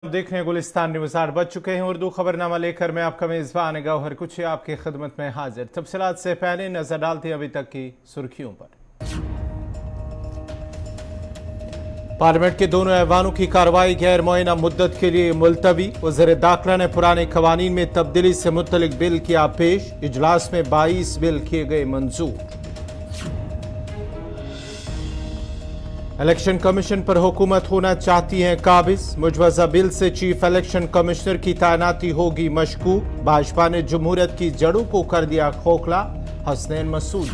देख रहे हैं गुलिस्तान न्यूज़ 8 बज चुके हैं। उर्दू खबरनामा लेकर मैं आपका मेज़बान गौहर कुछ आपकी खिदमत में हाजिर। तफसीलात से पहले नजर डालते हैं अभी तक की सुर्खियों पर। पार्लियामेंट के दोनों ऐवानों की कार्रवाई गैर मुअय्यना मुद्दत के लिए मुलतवी। वज़ीर दाखिला ने पुराने कवानीन में तब्दीली से मुतल्लिक बिल किया पेश। इजलास में 22 बिल किए गए मंजूर। इलेक्शन कमीशन पर हुकूमत होना चाहती है काबिज। मुजवजा बिल से चीफ इलेक्शन कमिश्नर की तैनाती होगी मशकूक। भाजपा ने जमहूरियत की जड़ों को कर दिया खोखला। हसनैन मसूद।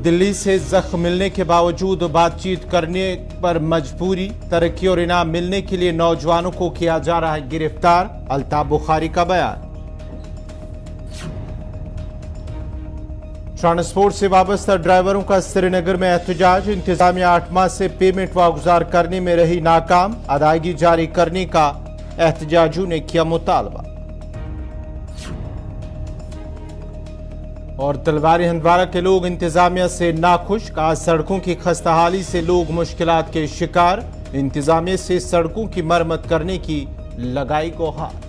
दिल्ली से जख्म मिलने के बावजूद बातचीत करने पर मजबूरी। तरक्की और इनाम मिलने के लिए नौजवानों को किया जा रहा है गिरफ्तार। अल्ताफ बुखारी का बयान। ट्रांसपोर्ट से वाबस्ता ड्राइवरों का श्रीनगर में एहतजाज। इंतजामिया 8 माह से पेमेंट वागुजार करने में रही नाकाम। अदायगी जारी करने का एहतजाजियों ने किया मुतालबा। और तलवारी हंदवारा के लोग इंतजामिया से नाखुश। कहा सड़कों की खस्ताहाली से लोग मुश्किलात के शिकार। इंतजामिया से सड़कों की मरम्मत करने की लगाई गुहार।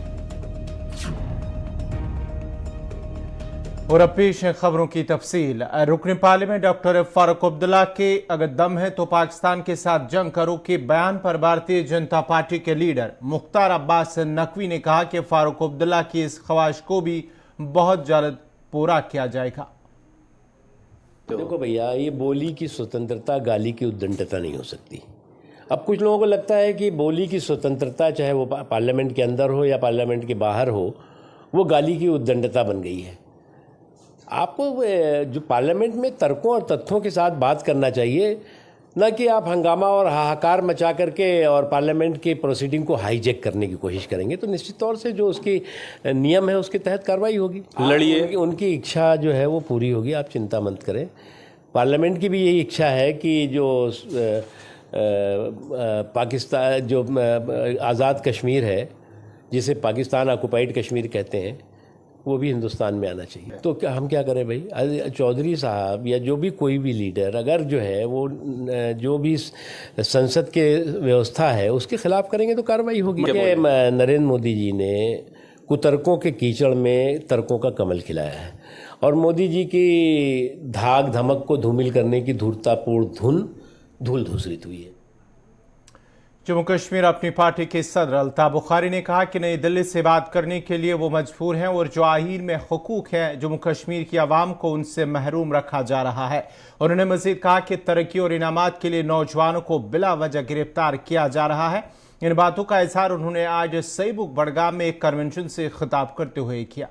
और अब पेश है खबरों की तफसील। रुकन पार्लियामेंट डॉक्टर फारूक अब्दुल्ला के अगर दम है तो पाकिस्तान के साथ जंग करो के बयान पर भारतीय जनता पार्टी के लीडर मुख्तार अब्बास नकवी ने कहा कि फारूक अब्दुल्ला की इस ख्वाहिश को भी बहुत जल्द पूरा किया जाएगा। देखो भैया, ये बोली की स्वतंत्रता गाली की उद्दंडता नहीं हो सकती। अब कुछ लोगों को लगता है कि बोली की स्वतंत्रता चाहे वो पार्लियामेंट के अंदर हो या पार्लियामेंट के बाहर हो, वो गाली की उद्दंडता बन गई है। आपको जो पार्लियामेंट में तर्कों और तथ्यों के साथ बात करना चाहिए, न कि आप हंगामा और हाहाकार मचा करके और पार्लियामेंट के प्रोसीडिंग को हाईजैक करने की कोशिश करेंगे। तो निश्चित तौर से जो उसकी नियम है उसके तहत कार्रवाई होगी। लड़िए, उनकी इच्छा जो है वो पूरी होगी, आप चिंता मत करें। पार्लियामेंट की भी यही इच्छा है कि जो पाकिस्तान जो आज़ाद कश्मीर है, जिसे पाकिस्तान ऑक्युपाइड कश्मीर कहते हैं, वो भी हिंदुस्तान में आना चाहिए। तो क्या हम क्या करें भाई, चौधरी साहब या जो भी कोई भी लीडर अगर जो है वो जो भी संसद के व्यवस्था है उसके खिलाफ करेंगे तो कार्रवाई होगी। नरेंद्र मोदी जी ने कुतर्कों के कीचड़ में तर्कों का कमल खिलाया है और मोदी जी की धाक धमक को धूमिल करने की धूर्तापूर्ण धूल धूसरित हुई है। जम्मू कश्मीर अपनी पार्टी के सदर अल्ताफ बुखारी ने कहा कि नई दिल्ली से बात करने के लिए वो मजबूर हैं और जो आईन में हुकूक है जम्मू कश्मीर की आवाम को उनसे महरूम रखा जा रहा है। उन्होंने मजीद कहा कि तरक्की और इनामात के लिए नौजवानों को बिला वजह गिरफ्तार किया जा रहा है। इन बातों का इजहार उन्होंने आज सईबुक बड़गाम में एक कन्वेंशन से खिताब करते हुए किया।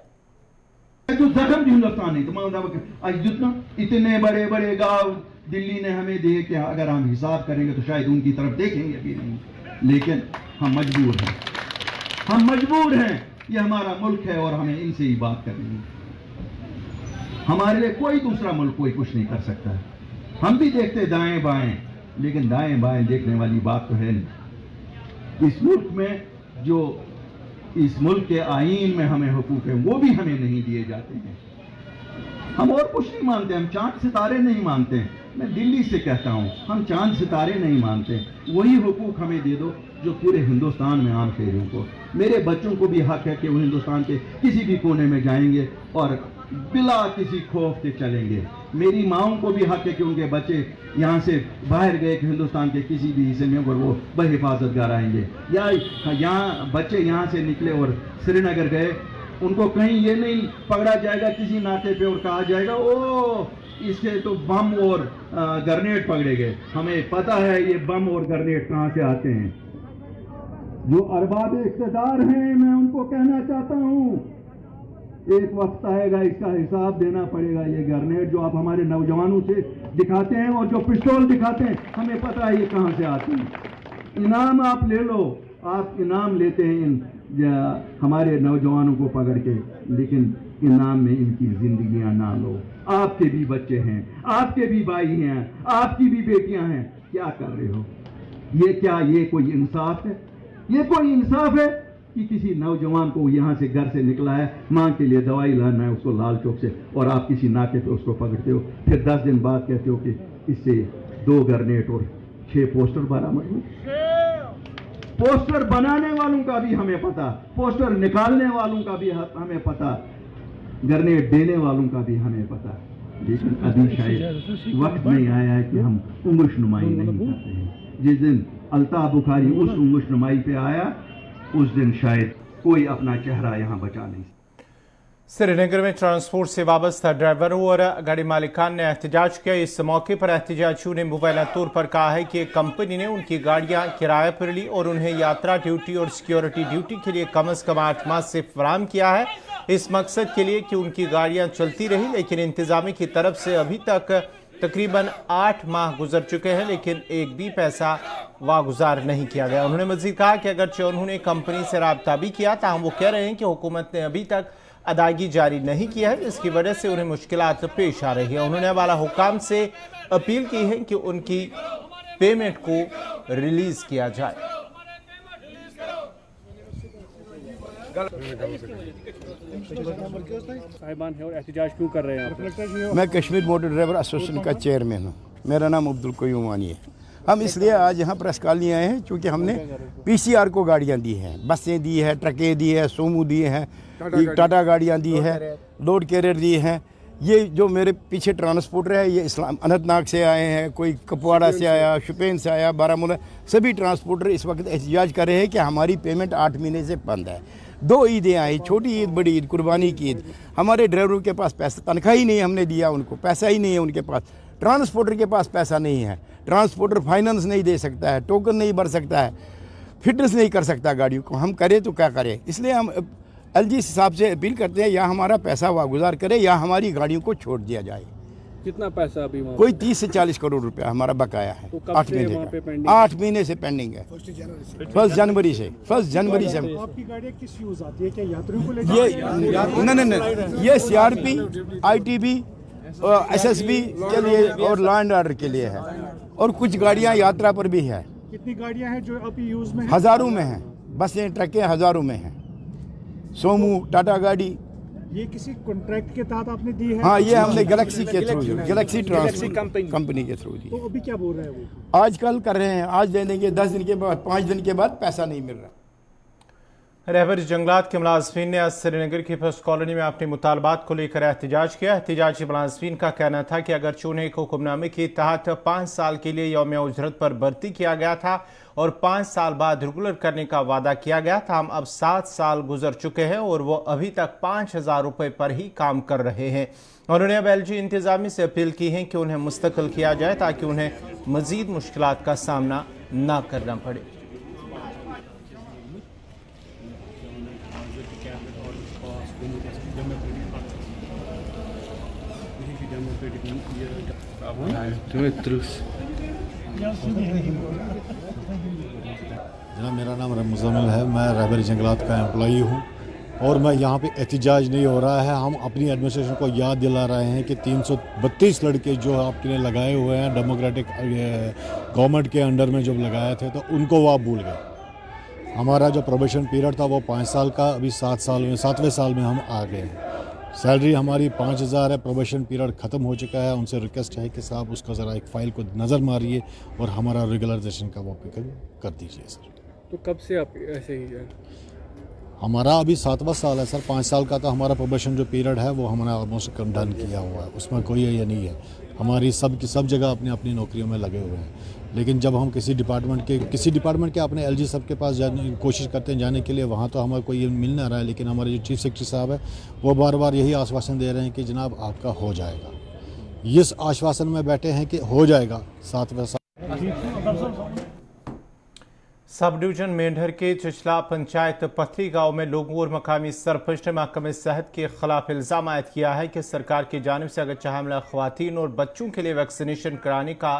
इतने बड़े बड़े गांव दिल्ली ने हमें दिए कि अगर हम हिसाब करेंगे तो शायद उनकी तरफ देखेंगे भी नहीं, लेकिन हम मजबूर हैं। ये हमारा मुल्क है और हमें इनसे ही बात करनी है। हमारे लिए कोई दूसरा मुल्क कोई कुछ नहीं कर सकता है। हम भी देखते दाएं बाएं, लेकिन दाएं बाएं देखने वाली बात तो है नहीं। इस मुल्क में जो इस मुल्क के आईन में हमें हुकूक है वो भी हमें नहीं दिए जाते हैं। हम और कुछ नहीं मानते, हम चांद सितारे नहीं मानते। मैं दिल्ली से कहता हूँ, हम चांद सितारे नहीं मानते। वही हुकूक हमें दे दो जो पूरे हिंदुस्तान में आम शहरियों को। मेरे बच्चों को भी हक है कि वो हिंदुस्तान के किसी भी कोने में जाएंगे और बिला किसी खौफ के चलेंगे। मेरी माओं को भी हक है कि उनके बच्चे यहाँ से बाहर गए कि हिंदुस्तान के किसी भी हिस्से में और वो बहिफाजत घर आएंगे, या यहाँ बच्चे यहाँ से निकले और श्रीनगर गए, उनको कहीं ये नहीं पकड़ा जाएगा किसी नाके पे और कहा जाएगा ओ इससे तो बम और ग्रेनेड पकड़े गए। हमें पता है ये बम और ग्रेनेड कहाँ से आते हैं। जो अरबाब इख्तिदार हैं, मैं उनको कहना चाहता हूँ, एक वक्त आएगा इसका हिसाब देना पड़ेगा। ये ग्रेनेड जो आप हमारे नौजवानों से दिखाते हैं और जो पिस्तौल दिखाते हैं, हमें पता है ये कहाँ से आते हैं। इनाम आप ले लो, आप इनाम लेते हैं हमारे नौजवानों को पकड़ के, लेकिन इनाम में इनकी जिंदगियां ना लो। आपके भी बच्चे हैं, आपके भी भाई हैं, आपकी भी बेटियां हैं। क्या कर रहे हो? ये कोई इंसाफ है? ये कोई इंसाफ है कि किसी नौजवान को यहाँ से घर से निकला है, मां के लिए दवाई लाना है उसको लाल चौक से, और आप किसी नाके पे उसको पकड़ते हो, फिर 10 दिन बाद कहते हो कि इससे 2 ग्रेनेड और 6 पोस्टर बरामद हुए। पोस्टर बनाने वालों का भी हमें पता, पोस्टर निकालने वालों का भी हमें पता, ग्रेनेड देने वालों का भी हमें पता। लेकिन अभी शायद वक्त नहीं आया है कि हम उंगुश नुमाई नहीं करते हैं। जिस दिन अल्ताफ बुखारी उस उंगुश नुमाई पे आया, उस दिन शायद कोई अपना चेहरा यहाँ बचा नहीं। श्रीनगर में ट्रांसपोर्ट से वाबस्ता ड्राइवरों और गाड़ी मालिकान ने एहतजाज किया। इस मौके पर एहतजाजियों ने मुबैना तौर पर कहा है कि कंपनी ने उनकी गाड़ियां किराए पर ली और उन्हें यात्रा ड्यूटी और सिक्योरिटी ड्यूटी के लिए कम से कम 8 माह से फराहम किया है, इस मकसद के लिए कि उनकी गाड़ियां चलती रही। लेकिन इंतजामिया की तरफ से अभी तक तकरीबन 8 माह गुजर चुके हैं, लेकिन एक भी पैसा वागुजार नहीं किया गया। उन्होंने मजीद कहा कि अगरचे उन्होंने कंपनी से राब्ता भी किया, ताहम वो कह रहे हैं कि हुकूमत ने अभी तक अदायगी जारी नहीं की है, जिसकी वजह से उन्हें मुश्किलात पेश आ रही है। उन्होंने वाला हुकाम से अपील की है कि उनकी पेमेंट को रिलीज किया जाए। साहिबान है और एहतजाज क्यों कर रहे हैं? मैं कश्मीर मोटर ड्राइवर एसोसिएशन का चेयरमैन हूँ। मेरा नाम अब्दुल क़य्यूम वानी है। हम इसलिए आज यहाँ प्रेस कॉलोनी आए हैं क्योंकि हमने पीसीआर को गाड़ियाँ दी हैं, बसें दी है, ट्रकें दी है, सोमू दिए हैं, टाटा गाड़ियाँ दी है, लोड कैरियर दिए हैं। ये जो मेरे पीछे ट्रांसपोर्टर है ये इस्लाम अनंतनाग से आए हैं, कोई कुपवाड़ा से आया, शुपेन से आया, बारामूला, सभी ट्रांसपोर्टर इस वक्त एहतजाज कर रहे हैं कि हमारी पेमेंट 8 महीने से बंद है। 2 ईदें आई, छोटी ईद, बड़ी ईद, कुर्बानी की ईद। हमारे ड्राइवरों के पास पैसा, तनख्वाह ही नहीं हमने दिया उनको, पैसा ही नहीं है उनके पास। ट्रांसपोर्टर के पास पैसा नहीं है, ट्रांसपोर्टर फाइनेंस नहीं दे सकता है, टोकन नहीं भर सकता है, फिटनेस नहीं कर सकता गाड़ियों को। हम करें तो क्या करें? इसलिए हम एलजी साहब से अपील करते हैं या हमारा पैसा वागुजार करे या हमारी गाड़ियों को छोड़ दिया जाए। कितना पैसा अभी कोई 30 से 40 करोड़ रुपया हमारा बकाया है। तो 8 महीने का, 8 महीने से पेंडिंग है। 1 जनवरी से आपकी गाड़ियाँ किस यूज आती है? क्या यात्रियों को ले नहीं, ये सीआरपी, आईटीबी, एसएसबी के लिए और लॉ एंड ऑर्डर के लिए है, और कुछ गाड़ियाँ यात्रा पर भी है। कितनी गाड़ियाँ हैं जो अभी यूज में? हज़ारों में हैं, बसें ट्रकें हज़ारों में हैं, सोमू, टाटा गाड़ी। ये किसी कॉन्ट्रैक्ट के तहत आपने दी है? हाँ, ये हमने गैलेक्सी के थ्रू, गैलेक्सी ट्रांसपोर्ट कंपनी के थ्रू दी। तो अभी क्या बोल रहे हैं वो? आजकल कर रहे हैं, आज दे देंगे, 10 दिन के बाद, 5 दिन के बाद पैसा नहीं मिल रहा। रहबर जंगलात के मुलाजमीन ने आज श्रीनगर की फर्स्ट कॉलोनी में अपने मुतालबात को लेकर एहतजाज किया। एहतजाजी मुलाजमीन का कहना था कि अगर चुने को हुक्मनामे के तहत 5 साल के लिए यौम उजरत पर भर्ती किया गया था और 5 साल बाद रेगुलर करने का वादा किया गया था, हम अब 7 साल गुजर चुके हैं और वो अभी तक 5,000 रुपये पर ही काम कर रहे हैं। उन्होंने अब एलजी इंतजामी से अपील की है कि उन्हें मुस्तकिल किया जाए ताकि उन्हें मजीद मुश्किलात का सामना ना करना पड़े। जना मेरा नाम मुज़म्मिल है, मैं रहबर जंगलात का एम्प्लॉई हूँ और मैं यहाँ पे एहतजाज नहीं हो रहा है। हम अपनी एडमिनिस्ट्रेशन को याद दिला रहे हैं कि 332 लड़के जो आपने लगाए हुए हैं डेमोक्रेटिक गवर्नमेंट के अंडर में जब लगाए थे तो उनको वो आप भूल गए। हमारा जो प्रोबेशन पीरियड था वो 5 साल का, अभी 7वें साल में हम आ गए हैं। सैलरी हमारी 5,000 है, प्रोबेशन पीरियड ख़त्म हो चुका है। उनसे रिक्वेस्ट है कि साहब उसका ज़रा एक फ़ाइल को नज़र मारिए और हमारा रेगुलराइजेशन का वो कर दीजिए सर। तो कब से आप ऐसे ही है? हमारा अभी 7वां साल है सर। 5 साल का तो हमारा प्रोबेशन जो पीरियड है वो हमने ऑलमोस्ट डन किया हुआ है, उसमें कोई ये नहीं है। हमारी सब जगह अपनी अपनी नौकरियों में लगे हुए हैं, लेकिन जब हम किसी डिपार्टमेंट के अपने एलजी साहब के पास जाने कोशिश करते हैं जाने के लिए, वहाँ तो हमें कोई मिल ना रहा है। लेकिन हमारे जो चीफ सेक्रेटरी साहब है वो बार बार यही आश्वासन दे रहे हैं कि जनाब आपका हो जाएगा। इस आश्वासन में बैठे हैं कि हो जाएगा 7वें साल। सब डिवीजन मेंढर के चिचला पंचायत पथरी गांव में लोगों और मकामी सरपंच ने महकमे सेहत के खिलाफ इल्जाम आयद किया है कि सरकार की जानिब से अगर हामिला ख्वातीन और बच्चों के लिए वैक्सीनेशन कराने का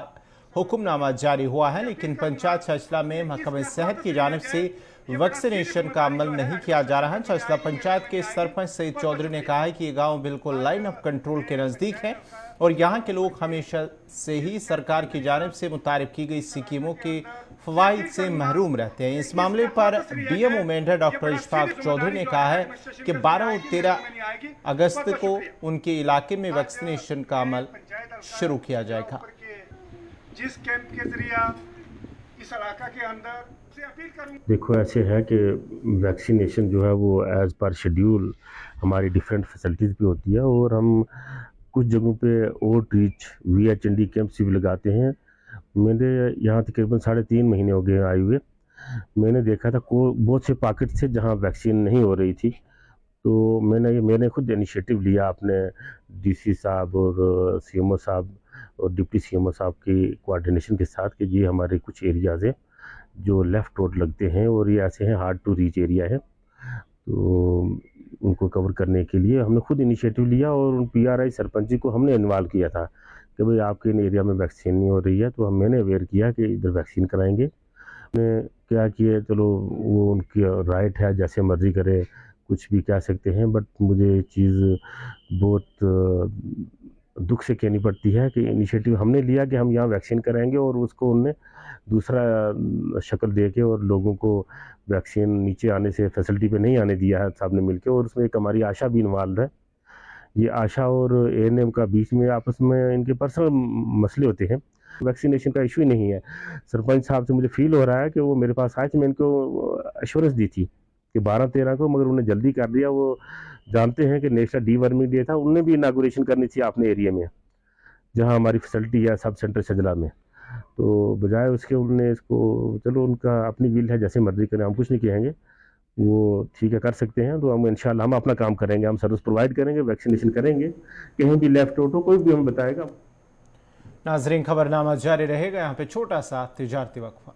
हुक्मनामा जारी हुआ है, लेकिन पंचायत चचला में महकमे सेहत की जानिब से वैक्सीनेशन का अमल नहीं किया जा रहा है। चचला पंचायत के सरपंच सईद चौधरी ने कहा है कि ये गांव बिल्कुल लाइन ऑफ कंट्रोल के नज़दीक है और यहाँ के लोग हमेशा से ही सरकार की जानिब से मुतारिफ की गई स्कीमों के फवाइद से महरूम रहते हैं। इस मामले पर बीएमओ मेंढर डॉक्टर इशफाक चौधरी ने कहा है कि 12 और 13 अगस्त को उनके इलाके में वैक्सीनेशन का अमल शुरू किया जाएगा। जिस कैंप के जरिए इस इलाका के अंदर देखो ऐसे है कि वैक्सीनेशन जो है वो एज़ पर शेड्यूल हमारी डिफरेंट फैसिलिटीज़ पे होती है और हम कुछ जगहों पे आउटरीच VHND कैंप्स भी लगाते हैं। मैंने यहाँ तकरीबन 3.5 महीने हो गए आए हुए। मैंने देखा था को बहुत से पॉकेट थे जहाँ वैक्सीन नहीं हो रही थी, तो मैंने खुद इनिशिएटिव लिया अपने DC साहब और CMO साहब और डिप्टी CMO साहब की कोऑर्डिनेशन के साथ कि ये हमारे कुछ एरियाज़ हैं जो लेफ़्ट रोड लगते हैं और ये ऐसे हैं हार्ड टू रीच एरिया है, तो उनको कवर करने के लिए हमने खुद इनिशिएटिव लिया और उन PRI सरपंच जी को हमने इन्वॉल्व किया था कि भाई आपके इन एरिया में वैक्सीन नहीं हो रही है, तो मैंने अवेयर किया कि इधर वैक्सीन कराएंगे। ने क्या किया, चलो वो उनकी राइट है, जैसे मर्जी करे, कुछ भी कह सकते हैं, बट मुझे ये चीज़ बहुत दुख से कहनी पड़ती है कि इनिशिएटिव हमने लिया कि हम यहाँ वैक्सीन कराएंगे और उसको उनने दूसरा शक्ल दे के और लोगों को वैक्सीन नीचे आने से फैसिलिटी पे नहीं आने दिया है साहब ने मिलके। और उसमें एक हमारी आशा भी इन्वॉल्व है। ये आशा और ANM का बीच में आपस में इनके पर्सनल मसले होते हैं, वैक्सीनेशन का इशू ही नहीं है। सरपंच साहब से मुझे फील हो रहा है कि वो मेरे पास आए थे, मैं इनको एश्योरेंस दी थी कि 12-13 को, मगर उन्हें जल्दी कर दिया। वो जानते हैं कि नेशनल डीवर्मिंग डे था, उन्हें भी इनागुरेशन करनी थी अपने एरिया में जहाँ हमारी फैसिलिटी है सब सेंटर सजला में, तो बजाय उसके उन्होंने इसको, चलो उनका अपनी विल है, जैसे मर्जी करें, हम कुछ नहीं कहेंगे, वो ठीक है कर सकते हैं। तो हम इंशाल्लाह हम अपना काम करेंगे, हम सर्विस प्रोवाइड करेंगे, वैक्सीनेशन करेंगे, कहीं भी लेफ्ट आउट हो कोई भी हमें बताएगा। नाजरीन, खबरनामा जारी रहेगा। यहाँ पे छोटा सा तिजारती वक्फा।